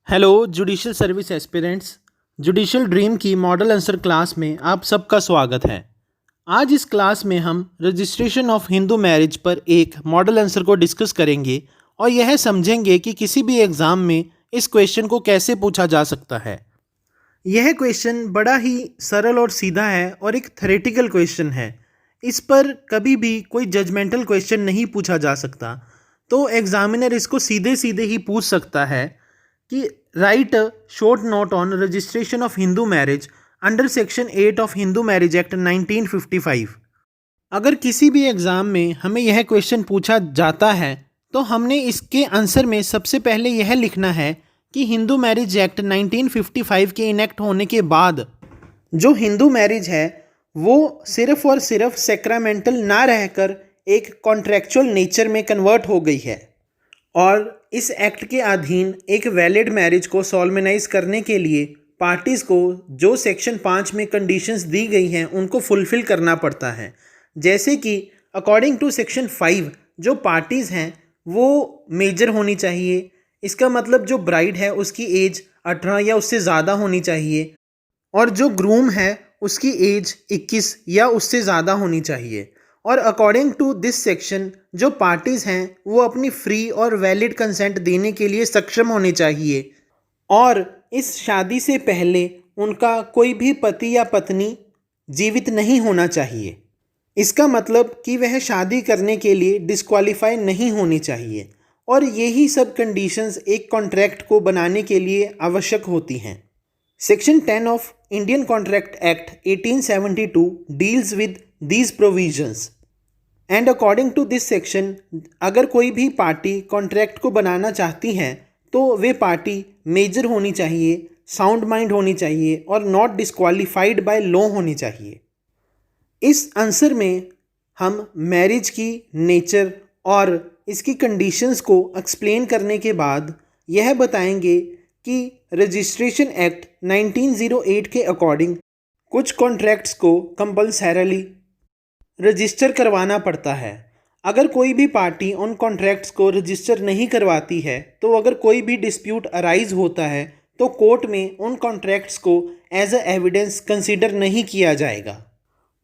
Hello judicial service aspirants. Judicial dream की model answer class में आप सबका स्वागत है। आज इस क्लास में हम रजिस्ट्रेशन ऑफ हिंदू मैरिज पर एक मॉडल आंसर को डिस्कस करेंगे और यह समझेंगे कि किसी भी एग्ज़ाम में इस क्वेश्चन को कैसे पूछा जा सकता है। यह क्वेश्चन बड़ा ही सरल और सीधा है और एक थ्योरेटिकल क्वेश्चन है। इस पर कभी भी कोई जजमेंटल क्वेश्चन नहीं पूछा जा सकता, तो एग्जामिनर इसको सीधे सीधे ही पूछ सकता है कि right a short note on registration of Hindu marriage under section 8 of Hindu marriage act 1955। अगर किसी भी एग्ज़ाम में हमें यह क्वेश्चन पूछा जाता है तो हमने इसके आंसर में सबसे पहले यह लिखना है कि हिंदू मैरिज एक्ट 1955 के इनेक्ट होने के बाद जो हिंदू मैरिज है वो सिर्फ और सिर्फ सैक्रामेंटल ना रहकर एक कॉन्ट्रैक्चुअल नेचर में कन्वर्ट हो गई है और इस एक्ट के अधीन एक वैलिड मैरिज को सॉल्मेनाइज करने के लिए पार्टीज़ को जो सेक्शन 5 में कंडीशंस दी गई हैं उनको फुलफ़िल करना पड़ता है। जैसे कि अकॉर्डिंग टू सेक्शन 5 जो पार्टीज़ हैं वो मेजर होनी चाहिए। इसका मतलब जो ब्राइड है उसकी एज 18 या उससे ज़्यादा होनी चाहिए और जो ग्रूम है उसकी एज 21 या उससे ज़्यादा होनी चाहिए। और अकॉर्डिंग टू दिस सेक्शन जो पार्टीज़ हैं वो अपनी फ्री और वैलिड कंसेंट देने के लिए सक्षम होने चाहिए और इस शादी से पहले उनका कोई भी पति या पत्नी जीवित नहीं होना चाहिए। इसका मतलब कि वह शादी करने के लिए डिस्क्वालीफाई नहीं होनी चाहिए और यही सब कंडीशंस एक कॉन्ट्रैक्ट को बनाने के लिए आवश्यक होती हैं। Section 10 of Indian contract act 1872 deals with these provisions and according to this section अगर कोई भी पार्टी कॉन्ट्रैक्ट को बनाना चाहती हैं तो वे पार्टी मेजर होनी चाहिए, साउंड माइंड होनी चाहिए और नॉट डिस्क्वालीफाइड बाय लॉ होनी चाहिए। इस आंसर में हम मैरिज की नेचर और इसकी कंडीशंस को एक्सप्लेन करने के बाद यह बताएंगे कि रजिस्ट्रेशन एक्ट 1908 के अकॉर्डिंग कुछ कॉन्ट्रैक्ट्स को कंपल्सरली रजिस्टर करवाना पड़ता है। अगर कोई भी पार्टी उन कॉन्ट्रैक्ट्स को रजिस्टर नहीं करवाती है तो अगर कोई भी डिस्प्यूट अराइज होता है तो कोर्ट में उन कॉन्ट्रैक्ट्स को एज अ एविडेंस कंसीडर नहीं किया जाएगा।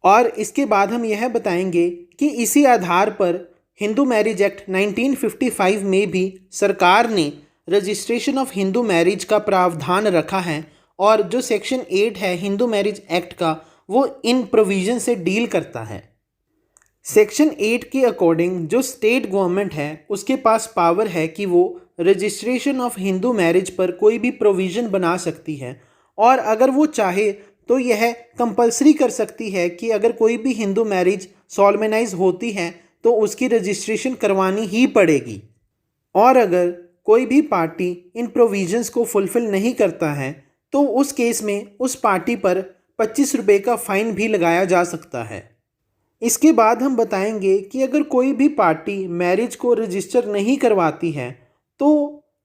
और इसके बाद हम यह बताएंगे कि इसी आधार पर हिंदू मैरिज एक्ट 1955 में भी सरकार ने रजिस्ट्रेशन ऑफ हिंदू मैरिज का प्रावधान रखा है और जो सेक्शन 8 है हिंदू मैरिज एक्ट का वो इन प्रोविज़न से डील करता है। सेक्शन 8 के अकॉर्डिंग जो स्टेट गवर्नमेंट है उसके पास पावर है कि वो रजिस्ट्रेशन ऑफ हिंदू मैरिज पर कोई भी प्रोविज़न बना सकती है और अगर वो चाहे तो यह कंपलसरी कर सकती है कि अगर कोई भी हिंदू मैरिज सॉल्मेनाइज होती है तो उसकी रजिस्ट्रेशन करवानी ही पड़ेगी। और अगर कोई भी पार्टी इन प्रोविज़न्स को फुलफ़िल नहीं करता है तो उस केस में उस पार्टी पर 25 रुपये का फ़ाइन भी लगाया जा सकता है। इसके बाद हम बताएंगे कि अगर कोई भी पार्टी मैरिज को रजिस्टर नहीं करवाती है तो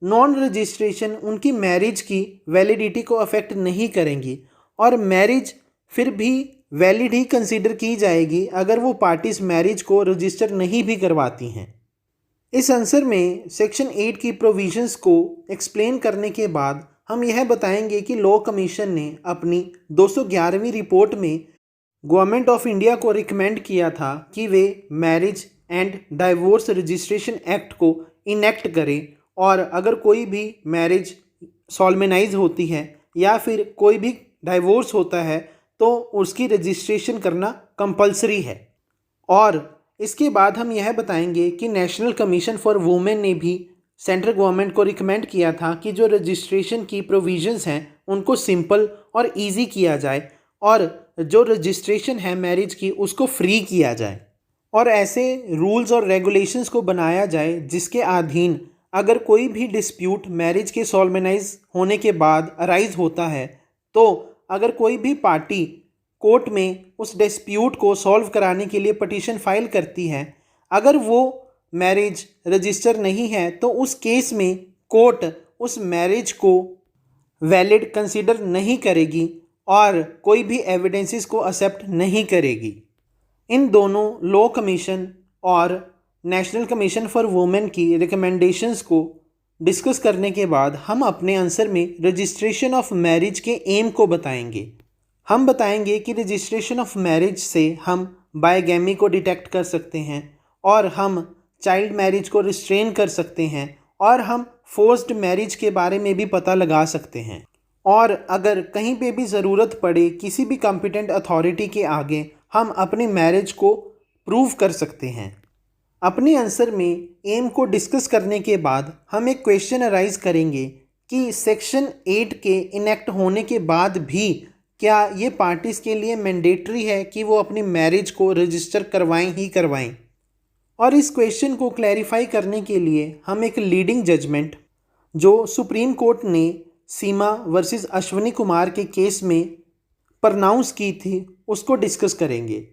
नॉन रजिस्ट्रेशन उनकी मैरिज की वैलिडिटी को अफेक्ट नहीं करेंगी और मैरिज फिर भी वैलिड ही कंसीडर की जाएगी अगर वो पार्टीज मैरिज को रजिस्टर नहीं भी करवाती हैं। इस आंसर में सेक्शन 8 की प्रोविजंस को एक्सप्लेन करने के बाद हम यह बताएंगे कि लॉ कमीशन ने अपनी 211वीं रिपोर्ट में गवर्नमेंट ऑफ इंडिया को रिकमेंड किया था कि वे marriage and divorce registration act को इनेक्ट करें और अगर कोई भी मैरिज सॉल्मेनाइज होती है या फिर कोई भी डाइवोर्स होता है तो उसकी रजिस्ट्रेशन करना कंपलसरी है। और इसके बाद हम यह बताएंगे कि नेशनल कमीशन फॉर वुमेन ने भी सेंट्रल गवर्नमेंट को रिकमेंड किया था कि जो रजिस्ट्रेशन की प्रोविजंस हैं उनको सिंपल और इजी किया जाए और जो रजिस्ट्रेशन है मैरिज की उसको फ्री किया जाए और ऐसे रूल्स और रेगुलेशंस को बनाया जाए जिसके अधीन अगर कोई भी डिस्प्यूट मैरिज के सॉल्मेनाइज होने के बाद अराइज होता है तो अगर कोई भी पार्टी कोर्ट में उस डिस्प्यूट को सॉल्व कराने के लिए पटिशन फाइल करती है, अगर वो मैरिज रजिस्टर नहीं है तो उस केस में कोर्ट उस मैरिज को वैलिड कंसीडर नहीं करेगी और कोई भी एविडेंसेस को एक्सेप्ट नहीं करेगी। इन दोनों लॉ कमीशन और नेशनल कमीशन फॉर वुमेन की रिकमेंडेशंस को डिस्कस करने के बाद हम अपने आंसर में रजिस्ट्रेशन ऑफ मैरिज के एम को बताएंगे। हम बताएंगे कि रजिस्ट्रेशन ऑफ मैरिज से हम बायगैमी को डिटेक्ट कर सकते हैं और हम चाइल्ड मैरिज को रिस्ट्रेन कर सकते हैं और हम फोर्स्ड मैरिज के बारे में भी पता लगा सकते हैं। और अगर कहीं पे भी ज़रूरत पड़े किसी भी कॉम्पिटेंट अथॉरिटी के आगे हम अपनी मैरिज को प्रूव कर सकते हैं। अपने आंसर में एम को डिस्कस करने के बाद हम एक क्वेश्चन अराइज करेंगे कि सेक्शन 8 के इनेक्ट होने के बाद भी क्या ये पार्टीज़ के लिए मैंडेटरी है कि वो अपनी मैरिज को रजिस्टर करवाएं ही करवाएं। और इस क्वेश्चन को क्लैरिफाई करने के लिए हम एक लीडिंग जजमेंट जो सुप्रीम कोर्ट ने सीमा वर्सेस अश्विनी कुमार के केस में प्रनाउंस की थी उसको डिस्कस करेंगे।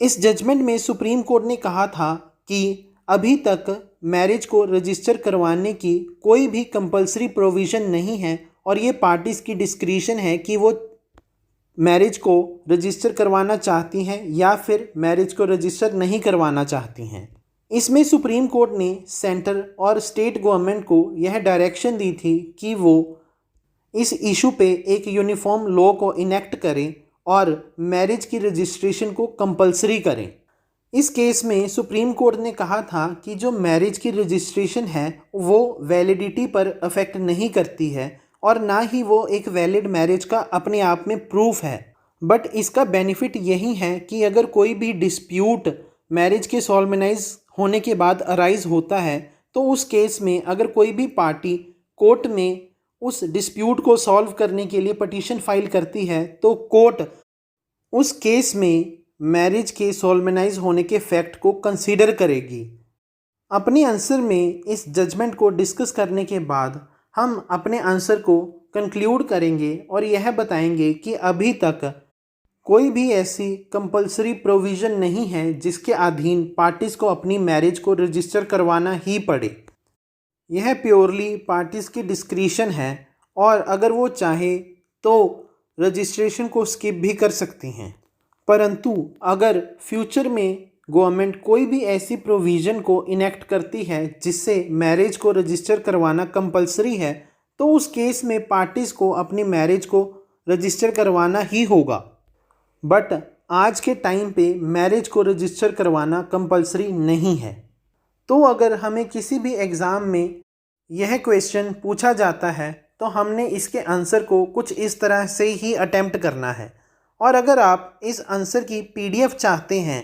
इस जजमेंट में सुप्रीम कोर्ट ने कहा था कि अभी तक मैरिज को रजिस्टर करवाने की कोई भी कंपलसरी प्रोविज़न नहीं है और ये पार्टीज़ की डिस्क्रिशन है कि वो मैरिज को रजिस्टर करवाना चाहती हैं या फिर मैरिज को रजिस्टर नहीं करवाना चाहती हैं। इसमें सुप्रीम कोर्ट ने सेंटर और स्टेट गवर्नमेंट को यह डायरेक्शन दी थी कि वो इस इशू पे एक यूनिफॉर्म लॉ को इनेक्ट करें और मैरिज की रजिस्ट्रेशन को कंपलसरी करें। इस केस में सुप्रीम कोर्ट ने कहा था कि जो मैरिज की रजिस्ट्रेशन है वो वैलिडिटी पर अफेक्ट नहीं करती है और ना ही वो एक वैलिड मैरिज का अपने आप में प्रूफ है, बट इसका बेनिफिट यही है कि अगर कोई भी डिस्प्यूट मैरिज के सॉल्मनाइज होने के बाद अराइज होता है तो उस केस में अगर कोई भी पार्टी कोर्ट में उस डिस्प्यूट को सॉल्व करने के लिए पटिशन फाइल करती है तो कोर्ट उस केस में मैरिज के सॉल्मनाइज होने के फैक्ट को कंसीडर करेगी। अपने आंसर में इस जजमेंट को डिस्कस करने के बाद हम अपने आंसर को कंक्लूड करेंगे और यह बताएंगे कि अभी तक कोई भी ऐसी कंपलसरी प्रोविज़न नहीं है जिसके अधीन पार्टीज़ को अपनी मैरिज को रजिस्टर करवाना ही पड़े। यह प्योरली पार्टीज़ की डिस्क्रिशन है और अगर वो चाहे तो रजिस्ट्रेशन को स्किप भी कर सकती हैं, परंतु अगर फ्यूचर में गवर्नमेंट कोई भी ऐसी प्रोविज़न को इनेक्ट करती है जिससे मैरिज को रजिस्टर करवाना कंपलसरी है तो उस केस में पार्टीज़ को अपनी मैरिज को रजिस्टर करवाना ही होगा। बट आज के टाइम पे मैरिज को रजिस्टर करवाना कंपलसरी नहीं है। तो अगर हमें किसी भी एग्ज़ाम में यह क्वेश्चन पूछा जाता है तो हमने इसके आंसर को कुछ इस तरह से ही अटेम्प्ट करना है। और अगर आप इस आंसर की PDF चाहते हैं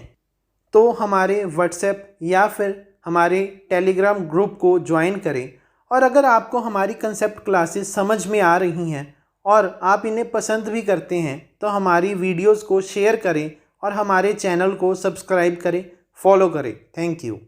तो हमारे व्हाट्सएप या फिर हमारे टेलीग्राम ग्रुप को ज्वाइन करें। और अगर आपको हमारी कंसेप्ट क्लासेस समझ में आ रही हैं और आप इन्हें पसंद भी करते हैं तो हमारी वीडियोस को शेयर करें और हमारे चैनल को सब्सक्राइब करें, फॉलो करें। Thank you.